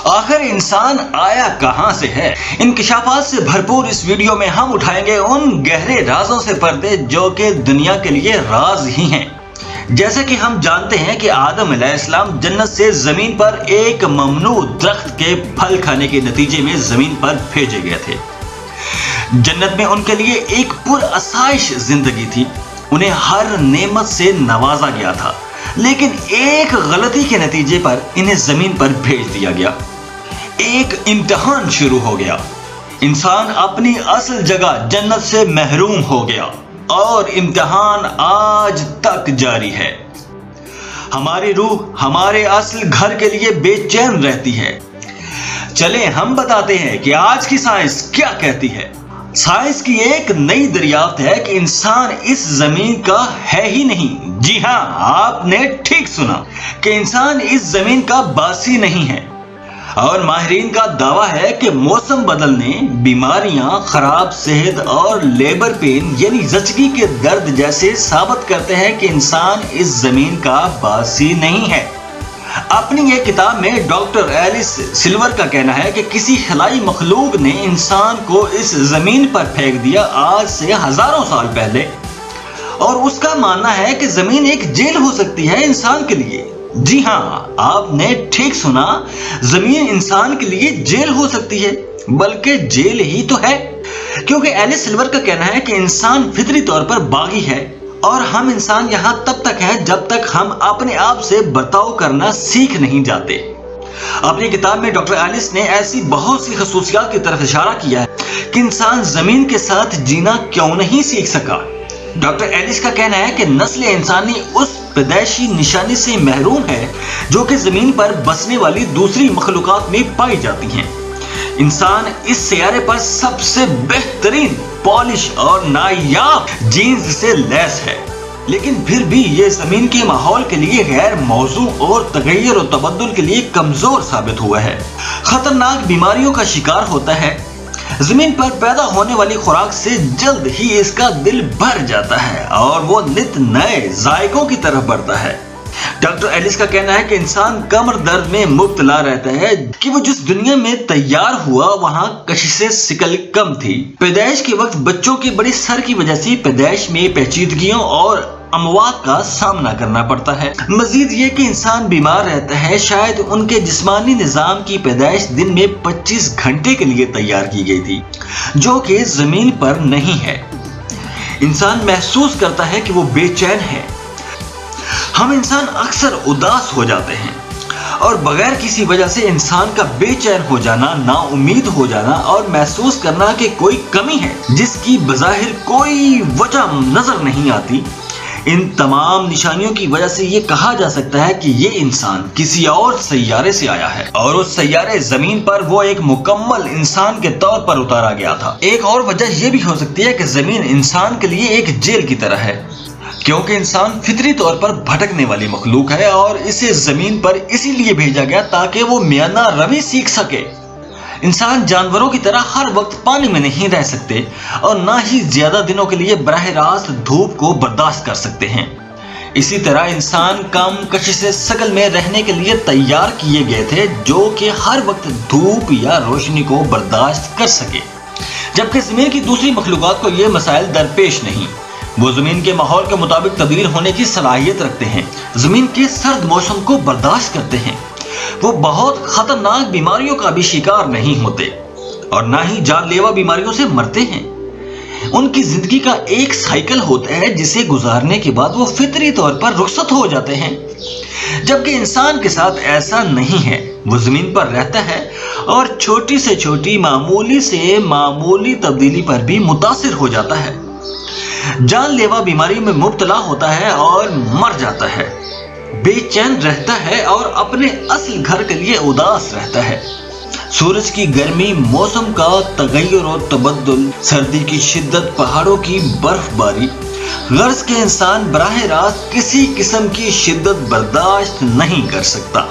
آخر انسان آیا کہاں سے ہے؟ انکشافات سے بھرپور اس ویڈیو میں ہم اٹھائیں گے ان گہرے رازوں سے پردے جو کہ دنیا کے لیے راز ہی ہیں۔ جیسے کہ ہم جانتے ہیں کہ آدم علیہ السلام جنت سے زمین پر ایک ممنوع درخت کے پھل کھانے کے نتیجے میں زمین پر بھیجے گئے تھے۔ جنت میں ان کے لیے ایک پرآسائش زندگی تھی، انہیں ہر نعمت سے نوازا گیا تھا، لیکن ایک غلطی کے نتیجے پر انہیں زمین پر بھیج دیا گیا۔ ایک امتحان شروع ہو گیا، انسان اپنی اصل جگہ جنت سے محروم ہو گیا اور امتحان آج تک جاری ہے۔ ہماری روح ہمارے اصل گھر کے لیے بے چین رہتی ہے۔ چلیں ہم بتاتے ہیں کہ آج کی سائنس کیا کہتی ہے۔ سائنس کی ایک نئی دریافت ہے کہ انسان اس زمین کا ہے ہی نہیں۔ جی ہاں، آپ نے ٹھیک سنا کہ انسان اس زمین کا باسی نہیں ہے، اور ماہرین کا دعویٰ ہے کہ موسم بدلنے، بیماریاں، خراب صحت اور لیبر پین یعنی زچگی کے درد جیسے ثابت کرتے ہیں کہ انسان اس زمین کا باسی نہیں ہے۔ اپنی ایک کتاب میں ڈاکٹر ایلس سلور کا کہنا ہے کہ کسی خلائی مخلوق نے انسان کو اس زمین پر پھینک دیا آج سے ہزاروں سال پہلے، اور اس کا ماننا ہے کہ زمین ایک جیل ہو سکتی ہے انسان کے لیے۔ جی ہاں، آپ نے ٹھیک سنا، زمین انسان کے لیے جیل ہو سکتی ہے، بلکہ جیل ہی تو ہے، کیونکہ ایلس سلور کا کہنا ہے کہ انسان فطری طور پر باغی ہے، اور ہم انسان یہاں تب تک ہیں جب تک ہم اپنے آپ سے برتاؤ کرنا سیکھ نہیں جاتے۔ اپنی کتاب میں ڈاکٹر ایلس نے ایسی بہت سی خصوصیات کی طرف اشارہ کیا ہے کہ انسان زمین کے ساتھ جینا کیوں نہیں سیکھ سکا۔ ڈاکٹر ایلس کا کہنا ہے کہ نسل انسانی اس پیدائشی نشانی سے محروم ہے جو کہ زمین پر بسنے والی دوسری مخلوقات میں پائی جاتی ہیں۔ انسان اس سیارے پر سب سے بہترین، پالش اور نایاب جینز سے لیس ہے، لیکن پھر بھی یہ زمین کے ماحول کے لیے غیر موزوں اور تغیر و تبدل کے لیے کمزور ثابت ہوا ہے، خطرناک بیماریوں کا شکار ہوتا ہے۔ زمین پر پیدا ہونے والی خوراک سے جلد ہی اس کا دل بھر جاتا ہے اور وہ نت نئے ذائقوں کی طرف بڑھتا ہے۔ ڈاکٹر ایلس کا کہنا ہے کہ انسان کمر درد میں مبتلا رہتا ہے کہ وہ جس دنیا میں تیار ہوا وہاں کشش ثقل کم تھی۔ پیدائش کے وقت بچوں کے بڑے سر کی وجہ سے پیدائش میں پیچیدگیوں اور اموات کا سامنا کرنا پڑتا ہے۔ مزید یہ کہ انسان بیمار رہتا ہے، شاید ان کے جسمانی نظام کی پیدائش دن میں 25 گھنٹے کے لیے تیار کی گئی تھی، جو کہ زمین پر نہیں ہے۔ انسان محسوس کرتا ہے کہ وہ بے چین ہے۔ ہم انسان اکثر اداس ہو جاتے ہیں، اور بغیر کسی وجہ سے انسان کا بے چین ہو جانا، نا امید ہو جانا اور محسوس کرنا کہ کوئی کمی ہے جس کی بظاہر کوئی وجہ نظر نہیں آتی، ان تمام نشانیوں کی وجہ سے یہ کہا جا سکتا ہے کہ یہ انسان کسی اور سیارے سے آیا ہے، اور اس سیارے زمین پر وہ ایک مکمل انسان کے طور پر اتارا گیا تھا۔ ایک اور وجہ یہ بھی ہو سکتی ہے کہ زمین انسان کے لیے ایک جیل کی طرح ہے، کیونکہ انسان فطری طور پر بھٹکنے والی مخلوق ہے اور اسے زمین پر اسی لیے بھیجا گیا تاکہ وہ میانہ روی سیکھ سکے۔ انسان جانوروں کی طرح ہر وقت پانی میں نہیں رہ سکتے اور نہ ہی زیادہ دنوں کے لیے براہ راست دھوپ کو برداشت کر سکتے ہیں۔ اسی طرح انسان کم کشش ثقل میں رہنے کے لیے تیار کیے گئے تھے جو کہ ہر وقت دھوپ یا روشنی کو برداشت کر سکے، جبکہ زمین کی دوسری مخلوقات کو یہ مسائل درپیش نہیں۔ وہ زمین کے ماحول کے مطابق تبدیل ہونے کی صلاحیت رکھتے ہیں، زمین کے سرد موسم کو برداشت کرتے ہیں، وہ بہت خطرناک بیماریوں کا بھی شکار نہیں ہوتے اور نہ ہی جان لیوا بیماریوں سے مرتے ہیں۔ ان کی زندگی کا ایک سائیکل ہوتا ہے جسے گزارنے کے بعد وہ فطری طور پر رخصت ہو جاتے ہیں، جبکہ انسان کے ساتھ ایسا نہیں ہے۔ وہ زمین پر رہتا ہے اور چھوٹی سے چھوٹی، معمولی سے معمولی تبدیلی پر بھی متاثر ہو جاتا ہے، جان لیوا بیماری میں مبتلا ہوتا ہے اور مر جاتا ہے، بے چین رہتا ہے اور اپنے اصل گھر کے لیے اداس رہتا ہے۔ سورج کی گرمی، موسم کا تغیر و تبدل، سردی کی شدت، پہاڑوں کی برف باری، غرض کے انسان براہ راست کسی قسم کی شدت برداشت نہیں کر سکتا۔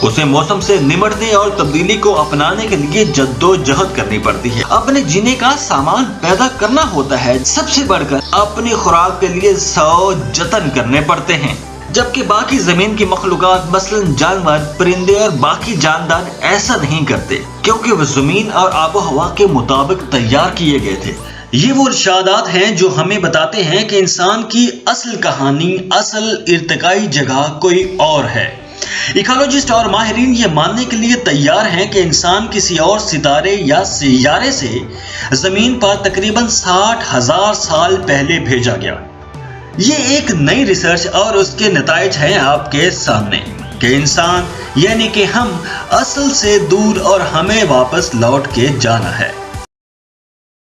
اسے موسم سے نمٹنے اور تبدیلی کو اپنانے کے لیے جدوجہد کرنی پڑتی ہے، اپنے جینے کا سامان پیدا کرنا ہوتا ہے، سب سے بڑھ کر اپنی خوراک کے لیے 100 جتن کرنے پڑتے ہیں۔ جبکہ باقی زمین کی مخلوقات مثلاً جانور، پرندے اور باقی جاندار ایسا نہیں کرتے، کیونکہ وہ زمین اور آب و ہوا کے مطابق تیار کیے گئے تھے۔ یہ وہ ارشادات ہیں جو ہمیں بتاتے ہیں کہ انسان کی اصل کہانی، اصل ارتقائی جگہ کوئی اور ہے۔ ایکالوجسٹ اور ماہرین یہ ماننے کے لیے تیار ہیں کہ انسان کسی اور ستارے یا سیارے سے زمین پر تقریباً 60,000 سال پہلے بھیجا گیا۔ یہ ایک نئی ریسرچ اور اس کے نتائج ہیں آپ کے سامنے کہ انسان یعنی کہ ہم اصل سے دور اور ہمیں واپس لوٹ کے جانا ہے۔